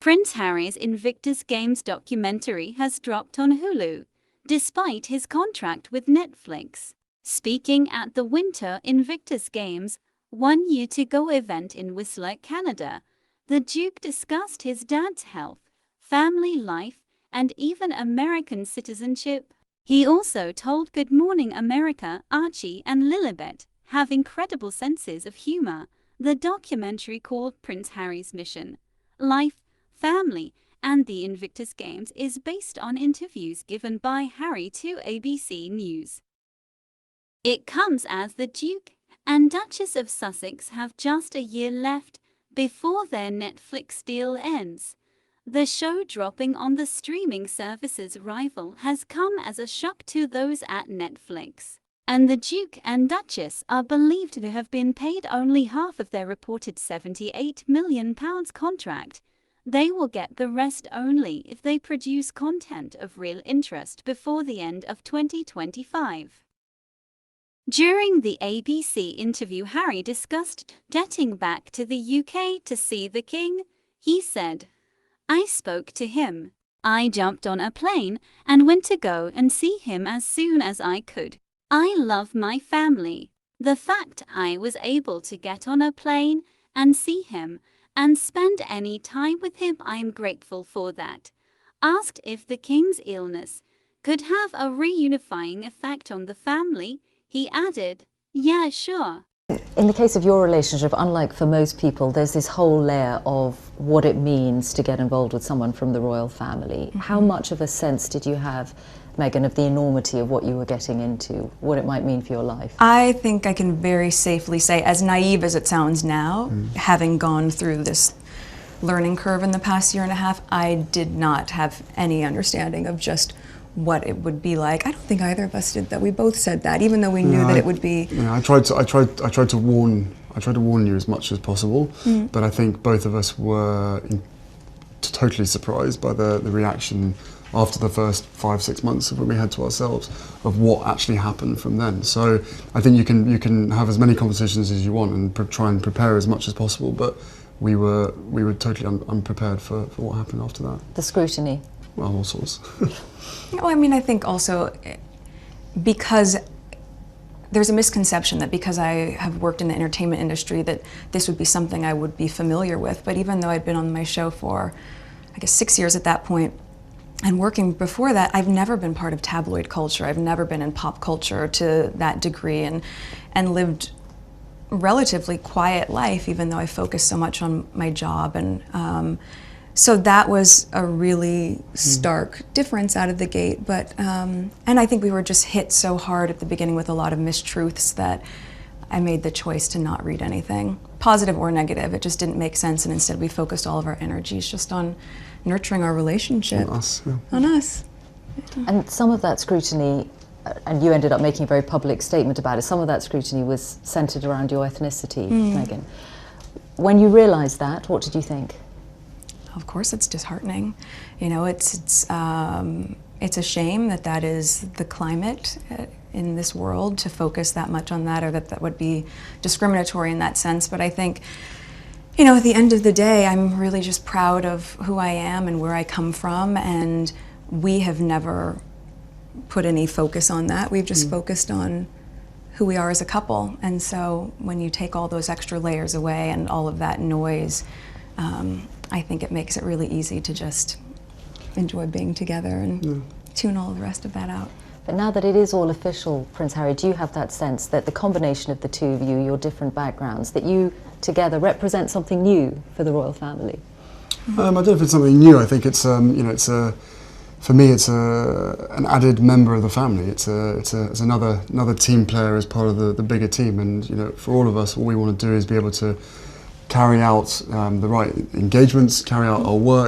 Prince Harry's Invictus Games documentary has dropped on Hulu, despite his contract with Netflix. Speaking at the Winter Invictus Games, 1 year to go event in Whistler, Canada, the Duke discussed his dad's health, family life, and even American citizenship. He also told Good Morning America Archie and Lilibet have incredible senses of humor. The documentary, called Prince Harry's Mission, Life, Family, and the Invictus Games, is based on interviews given by Harry to ABC News. It comes as the Duke and Duchess of Sussex have just a year left before their Netflix deal ends. The show dropping on the streaming service's rival has come as a shock to those at Netflix, and the Duke and Duchess are believed to have been paid only half of their reported £78 million contract. They will get the rest only if they produce content of real interest before the end of 2025. During the ABC interview, Harry discussed jetting back to the UK to see the King. He said, "I spoke to him. I jumped on a plane and went to go and see him as soon as I could. I love my family. The fact I was able to get on a plane and see him and spend any time with him, I'm grateful for that." Asked if the King's illness could have a reunifying effect on the family, he added, "Yeah, sure." In the case of your relationship, unlike for most people, there's this whole layer of what it means to get involved with someone from the royal family. How much of a sense did you have, Meghan, of the enormity of what you were getting into, what it might mean for your life? I think I can very safely say, as naive as it sounds now, having gone through this learning curve in the past year and a half, I did not have any understanding of just what it would be like. I don't think either of us did that. We both said that, even though we knew that it would be. Yeah, I tried to warn you as much as possible, but I think both of us were totally surprised by the reaction after the first 5-6 months of when we had to ourselves of what actually happened from then. So I think you can have as many conversations as you want and try and prepare as much as possible, but we were totally unprepared for what happened after that. The scrutiny. Well, all sorts. Well, I mean, I think also because there's a misconception that because I have worked in the entertainment industry that this would be something I would be familiar with. But even though I'd been on my show for, I guess, 6 years at that point, and working before that, I've never been part of tabloid culture. I've never been in pop culture to that degree, and lived relatively quiet life, even though I focused so much on my job. And so that was a really stark difference out of the gate. But and I think we were just hit so hard at the beginning with a lot of mistruths that I made the choice to not read anything, positive or negative. It just didn't make sense, and instead we focused all of our energies just on nurturing our relationship. On us, yeah. On us. And some of that scrutiny, and you ended up making a very public statement about it, some of that scrutiny was centred around your ethnicity, Meghan. When you realised that, what did you think? Of course it's disheartening. You know, it's a shame that that is the climate in this world, to focus that much on that, or that would be discriminatory in that sense. But I think, you know, at the end of the day, I'm really just proud of who I am and where I come from, and we have never put any focus on that. We've just focused on who we are as a couple. And so when you take all those extra layers away and all of that noise, I think it makes it really easy to just enjoy being together and tune all the rest of that out. But now that it is all official, Prince Harry, do you have that sense that the combination of the two of you, your different backgrounds, that you together represent something new for the royal family? I don't know if it's something new. I think it's you know, for me it's an added member of the family. It's another team player as part of the bigger team. And you know, for all of us, all we want to do is be able to carry out the right engagements, carry out our work,